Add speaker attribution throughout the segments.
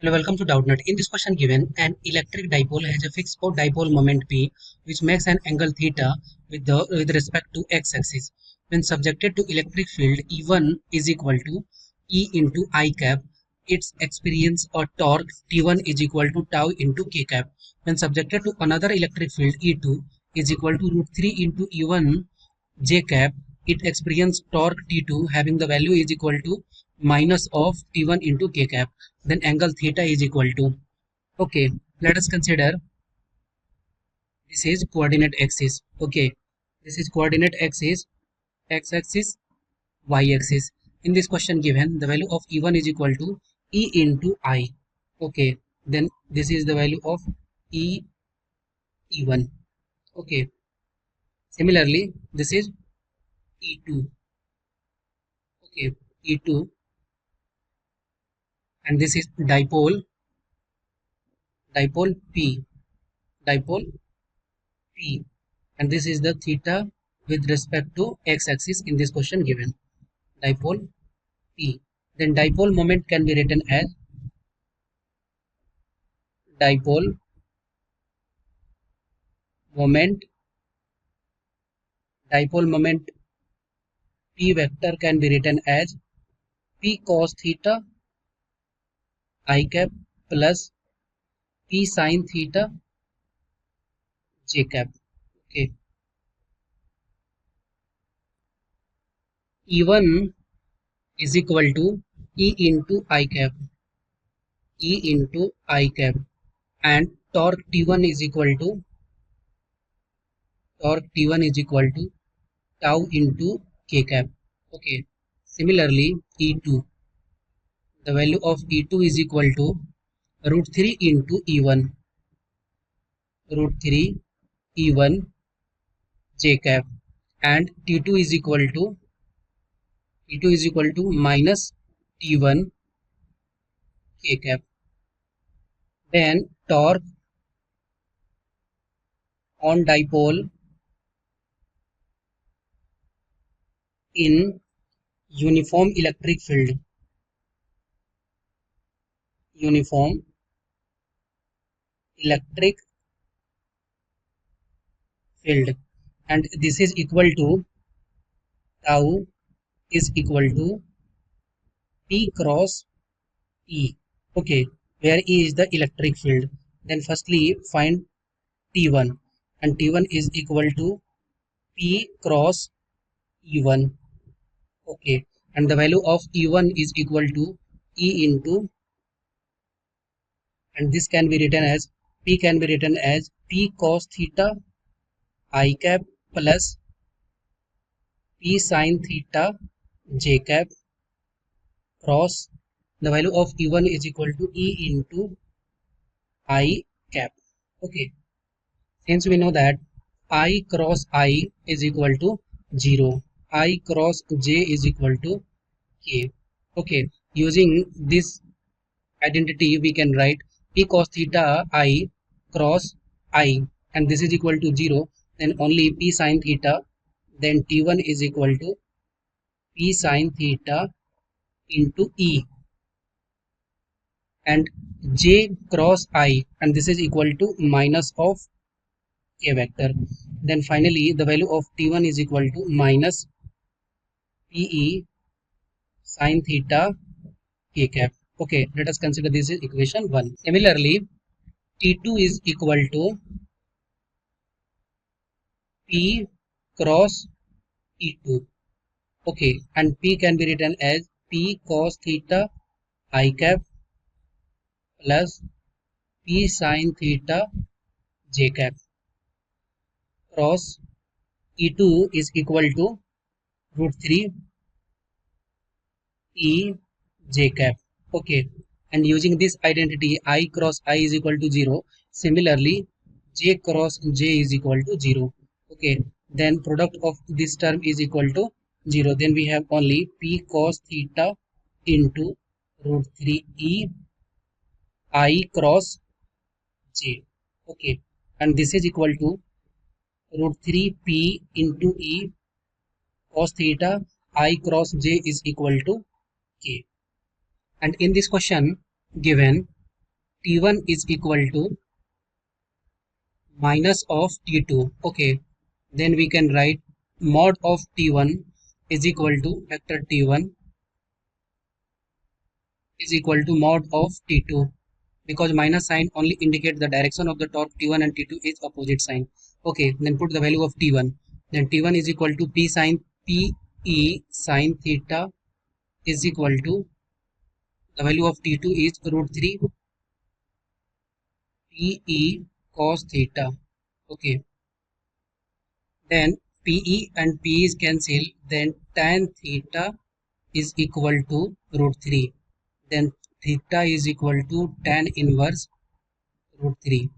Speaker 1: Hello, welcome to DoubtNut. In this question given, an electric dipole has a fixed dipole moment P, which makes an angle theta with respect to x-axis. When subjected to electric field, E1 is equal to E into I cap. Its experience or torque T1 is equal to tau into K cap. When subjected to another electric field, E2 is equal to root 3 into E1 J cap. It experience torque T2 having the value is equal to minus of T1 into K cap. Then angle theta is equal to, okay, let us consider this is coordinate axis. Okay, this is coordinate axis, x-axis, y-axis. In this question given, the value of E1 is equal to E into I. Okay, then this is the value of E1. Okay, similarly this is E2. Okay, E2, and this is dipole P, dipole P, and this is the theta with respect to x-axis in this question given, dipole P. Then dipole moment can be written as dipole moment, dipole moment P vector can be written as P cos theta I cap plus P sin theta J cap. Okay, E1 is equal to E into I cap, E into I cap, and torque T1 is equal to tau into K cap. Okay, similarly E2, the value of E2 is equal to root 3 into E1, root 3 E1 J cap, and T2 is equal to minus T1 K cap. Then torque on dipole in uniform electric field, uniform electric field, and this is equal to tau is equal to P cross E. Okay, where E is the electric field. Then firstly find T1, and T1 is equal to P cross E1. Okay, and the value of E1 is equal to E into, and this can be written as P can be written as P cos theta I cap plus P sin theta J cap cross the value of E1 is equal to E into I cap. Okay, since we know that I cross I is equal to 0, I cross J is equal to K. Okay, using this identity we can write P cos theta I cross I, and this is equal to 0, then only P sin theta, then T1 is equal to P sin theta into E, and J cross I, and this is equal to minus of K vector. Then finally the value of T1 is equal to minus PE sin theta K cap. Okay, let us consider this is equation 1. Similarly, T2 is equal to P cross E2. Okay, and P can be written as P cos theta I cap plus P sin theta J cap cross E2 is equal to root 3 E J cap. Okay, and using this identity I cross I is equal to 0, similarly J cross J is equal to 0. Okay, then product of this term is equal to 0, then we have only P cos theta into root 3 E I cross J. Okay, and this is equal to root 3 P into E cos theta I cross J is equal to K. And in this question given, T1 is equal to minus of T2. Okay, then we can write mod of T1 is equal to vector T1 is equal to mod of T2, because minus sign only indicates the direction of the torque. T1 and T2 is opposite sign. Okay, then put the value of T1. Then T1 is equal to P E sine theta is equal to the value of T2 is root 3 PE cos theta. Okay, then PE and PE is cancelled. Then tan theta is equal to root 3. Then theta is equal to tan inverse root 3.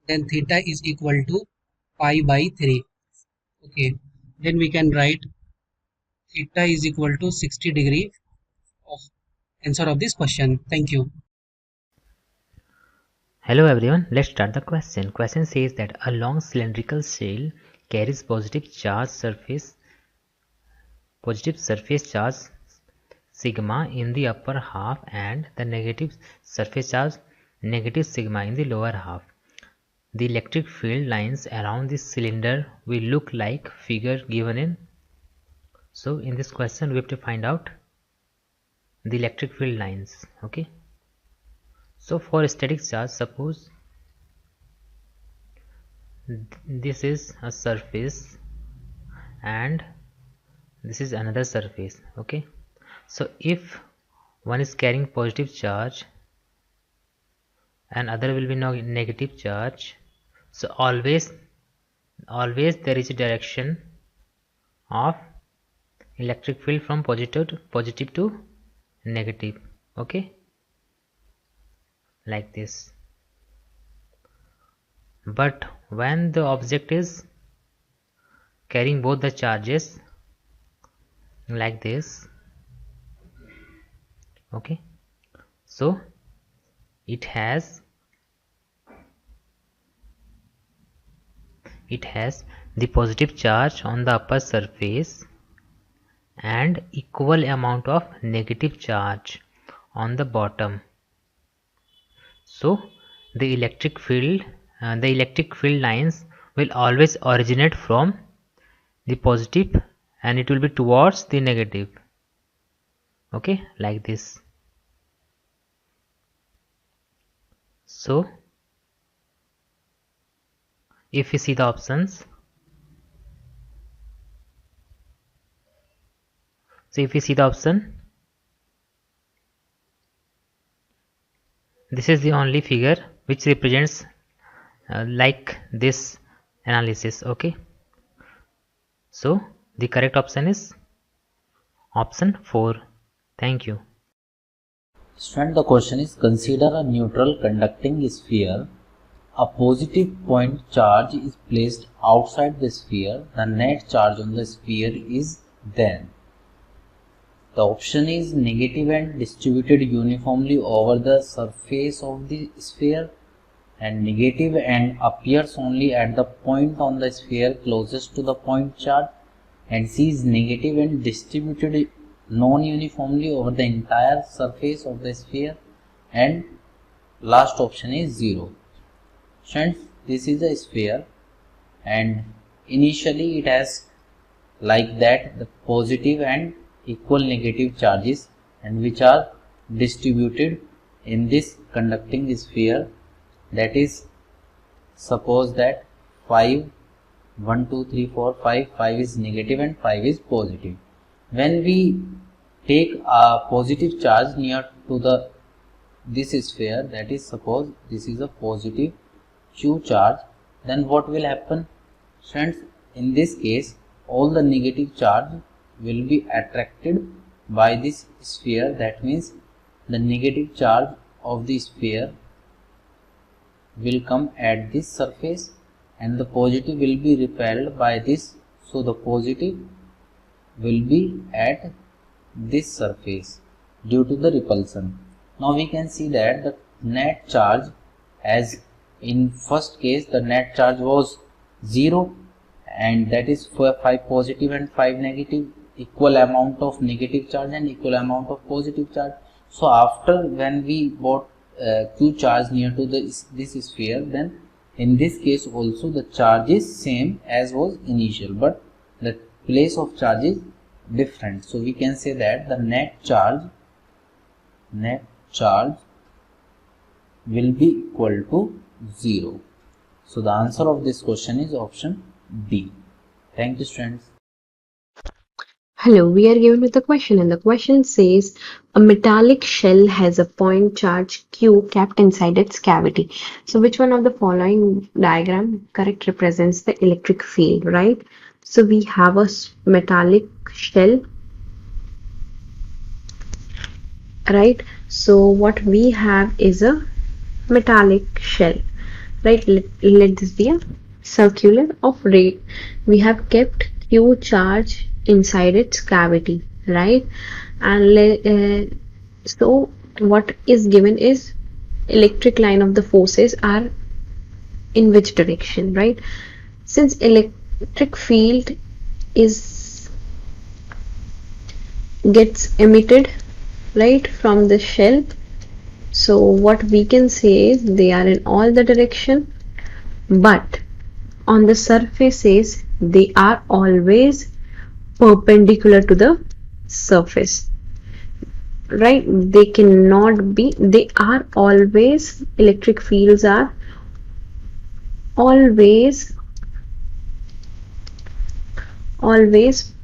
Speaker 1: Then theta is equal to pi by 3. Okay, then we can write theta is equal to 60 degree of answer of this question. Thank you.
Speaker 2: Hello everyone, let's start the question. Question says that a long cylindrical shell carries positive surface charge sigma in the upper half and the negative surface charge negative sigma in the lower half. The electric field lines around this cylinder will look like figure given in. So in this question we have to find out the electric field lines. Okay. So for static charge, suppose this is a surface and this is another surface. Okay, so if one is carrying positive charge and other will be negative charge, so always there is a direction of electric field from positive to negative. Okay, like this. But when the object is carrying both the charges like this, okay, so it has the positive charge on the upper surface and equal amount of negative charge on the bottom. So the electric field lines will always originate from the positive and it will be towards the negative. Okay, like this. So if we see the options, this is the only figure which represents like this analysis. Okay, so the correct option is option 4. Thank you.
Speaker 3: Student, the question is, consider a neutral conducting sphere. A positive point charge is placed outside the sphere. The net charge on the sphere is then. The option is negative and distributed uniformly over the surface of the sphere, and negative and appears only at the point on the sphere closest to the point charge, and C is negative and distributed non-uniformly over the entire surface of the sphere, and last option is 0. Since this is a sphere and initially it has like that the positive and equal negative charges, and which are distributed in this conducting sphere, that is, suppose that 5 1 2 3 4 5 is negative and 5 is positive. When we take a positive charge near to this sphere, that is, suppose this is a positive Q charge, then what will happen? Friends, in this case all the negative charge will be attracted by this sphere. That means the negative charge of the sphere will come at this surface and the positive will be repelled by this, so the positive will be at this surface due to the repulsion. Now we can see that the net charge, as in first case the net charge was 0, and that is for 5 positive and 5 negative, equal amount of negative charge and equal amount of positive charge. So after when we q charge near to this sphere, then in this case also the charge is same as was initial, but the place of charge is different. So we can say that the net charge will be equal to 0. So the answer of this question is option D. Thank you, students.
Speaker 4: Hello, we are given with a question, and the question says a metallic shell has a point charge Q kept inside its cavity. So which one of the following diagram correct represents the electric field, right? So we have a metallic shell, right? So what we have is a metallic shell, right? Let this be a circular of ray. We have kept Q charge inside its cavity, right? And so what is given is electric line of the forces are in which direction, right? Since electric field gets emitted right from the shell, so what we can say is they are in all the direction, but on the surfaces they are always perpendicular to the surface, right? They cannot be, they are always, electric fields are always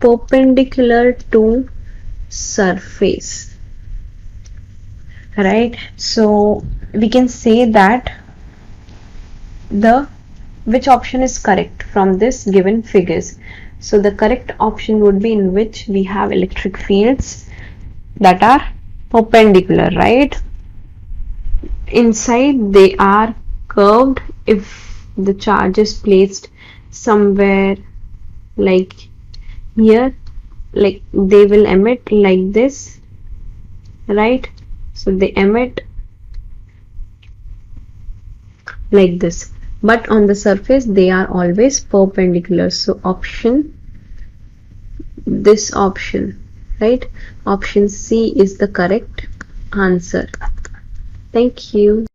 Speaker 4: perpendicular to surface, right? So we can say that which option is correct from this given figures. So the correct option would be in which we have electric fields that are perpendicular, right? Inside they are curved. If the charge is placed somewhere like here, like they will emit like this, right? So they emit like this, but on the surface they are always perpendicular. So this option, right? Option C is the correct answer. Thank you.